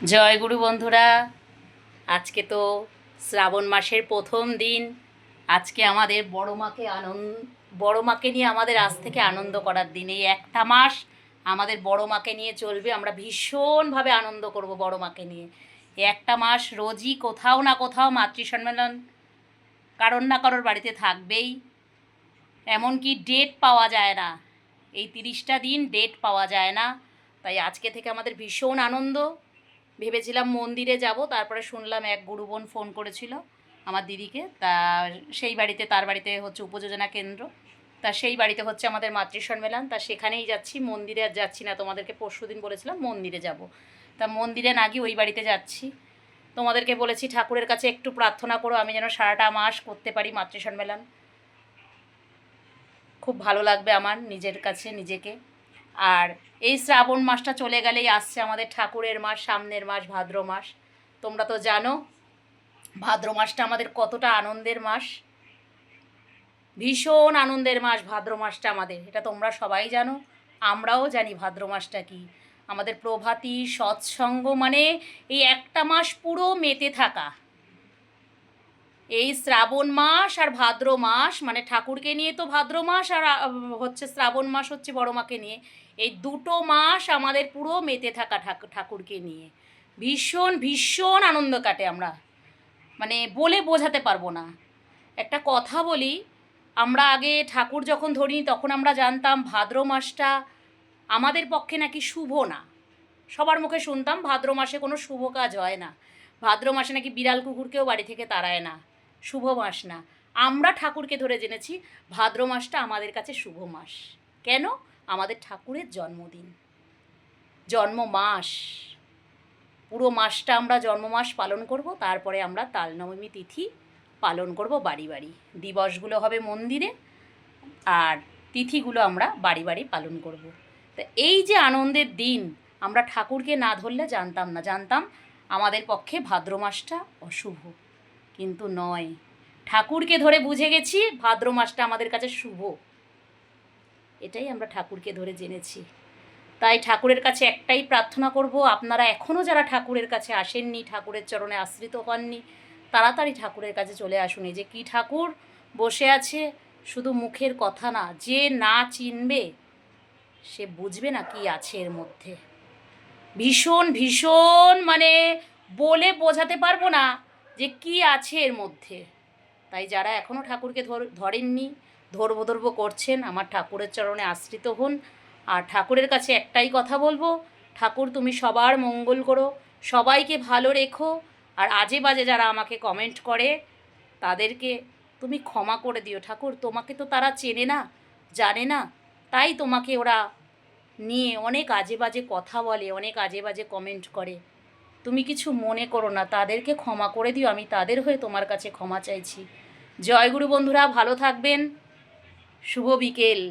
জয় গুরু বন্ধুরা, আজকে তো শ্রাবণ মাসের প্রথম দিন। আজকে আমাদের বড় মাকে নিয়ে আমাদের আজ থেকে আনন্দ করার দিন। এই একটা মাস আমাদের বড় মাকে নিয়ে চলবে। আমরা ভীষণভাবে আনন্দ করব বড় মাকে নিয়ে। এই একটা মাস রোজই কোথাও না কোথাও মাতৃ সম্মেলন কারোর না কারোর বাড়িতে থাকবেই। এমনকি ডেট পাওয়া যায় না, এই 30টা দিন ডেট পাওয়া যায় না। তাই আজকে থেকে আমাদের ভীষণ আনন্দ। ভেবেছিলাম মন্দিরে যাব, তারপরে শুনলাম এক গুরুবোন ফোন করেছিল আমার দিদিকে, তা সেই বাড়িতে, তার বাড়িতে হচ্ছে উপযোজনা কেন্দ্র, তা সেই বাড়িতে হচ্ছে আমাদের মাতৃ সম্মেলন, তা সেখানেই যাচ্ছি। মন্দিরে আর যাচ্ছি না, তোমাদেরকে পরশুদিন বলেছিলাম মন্দিরে যাব, তা মন্দিরে না গিয়ে ওই বাড়িতে যাচ্ছি। তোমাদেরকে বলেছি ঠাকুরের কাছে একটু প্রার্থনা করো আমি যেন সারাটা মাস করতে পারি মাতৃ সম্মেলন। খুব ভালো লাগবে আমার নিজের কাছে নিজেকে। আর এই শ্রাবণ মাসটা চলে গেলেই আসছে আমাদের ঠাকুরের মাস, সামনের মাস ভাদ্র মাস। তোমরা তো জানো ভাদ্র মাসটা আমাদের কতটা আনন্দের মাস, ভীষণ আনন্দের মাস ভাদ্র মাসটা আমাদের, এটা তোমরা সবাই জানো, আমরাও জানি ভাদ্র মাসটা কি। আমাদের প্রভাতী সৎসঙ্গ মানে এই একটা মাস পুরো মেতে থাকা। এই শ্রাবণ মাস আর ভাদ্র মাস মানে ঠাকুরকে নিয়ে তো ভাদ্র মাস, আর হচ্ছে শ্রাবণ মাস হচ্ছে বড় মাকে নিয়ে। এই দুটো মাস আমাদের পুরো মেতে থাকা ঠাকুরকে নিয়ে ভীষণ ভীষণ আনন্দ কাটে। আমরা মানে বলে বোঝাতে পারবো না। একটা কথা বলি, আমরা আগে ঠাকুর যখন ধরিনি তখন আমরা জানতাম ভাদ্র মাসটা আমাদের পক্ষে নাকি শুভ না। সবার মুখে শুনতাম ভাদ্র মাসে কোনো শুভ কাজ হয় না, ভাদ্র মাসে নাকি বিড়াল কুকুরকেও বাড়ি থেকে তাড়ায় না, শুভ মাস না। আমরা ঠাকুরকে ধরে জেনেছি ভাদ্র মাসটা আমাদের কাছে শুভ মাস। কেন? আমাদের ঠাকুরের জন্মদিন, জন্ম মাস, পুরো মাসটা আমরা জন্ম মাস পালন করব। তারপরে আমরা তালনবমী তিথি পালন করব বাড়ি বাড়ি, দিবসগুলো হবে মন্দিরে আর তিথিগুলো আমরা বাড়ি বাড়ি পালন করব। তা এই যে আনন্দের দিন, আমরা ঠাকুরকে না ধরলে জানতাম না, জানতাম আমাদের পক্ষে ভাদ্র মাসটা অশুভ, কিন্তু নয়, ঠাকুরকে ধরে বুঝে গেছি ভাদ্র মাসটা আমাদের কাছে শুভ। এটাই আমরা ঠাকুরকে ধরে জেনেছি। তাই ঠাকুরের কাছে একটাই প্রার্থনা করব, আপনারা এখনও যারা ঠাকুরের কাছে আসেননি, ঠাকুরের চরণে আশ্রিত হননি, তাড়াতাড়ি ঠাকুরের কাছে চলে আসুন। এই যে কী ঠাকুর বসে আছে, শুধু মুখের কথা না, যে না চিনবে সে বুঝবে না কি আছে এর মধ্যে। ভীষণ ভীষণ মানে বলে বোঝাতে পারবো না যে কি আছে এর মধ্যে। তাই যারা এখনও ঠাকুরকে ধরেননি, ধরবো ধরবো করছেন, আমার ঠাকুরের চরণে আশ্রিত হন। আর ঠাকুরের কাছে একটাই কথা বলবো, ঠাকুর তুমি সবার মঙ্গল করো, সবাইকে ভালো রেখো। আর আজে বাজে যারা আমাকে কমেন্ট করে তাদেরকে তুমি ক্ষমা করে দিও ঠাকুর। তোমাকে তো তারা চেনে না, জানে না, তাই তোমাকে ওরা নিয়ে অনেক আজে বাজে কথা বলে, অনেক আজে বাজে কমেন্ট করে। তুমি কিছু মনে করো না, তাদেরকে ক্ষমা করে দিও, আমি তাদের হয়ে তোমার কাছে ক্ষমা চাইছি। জয় গুরু বন্ধুরা, ভালো থাকবেন, শুভ বিকেল।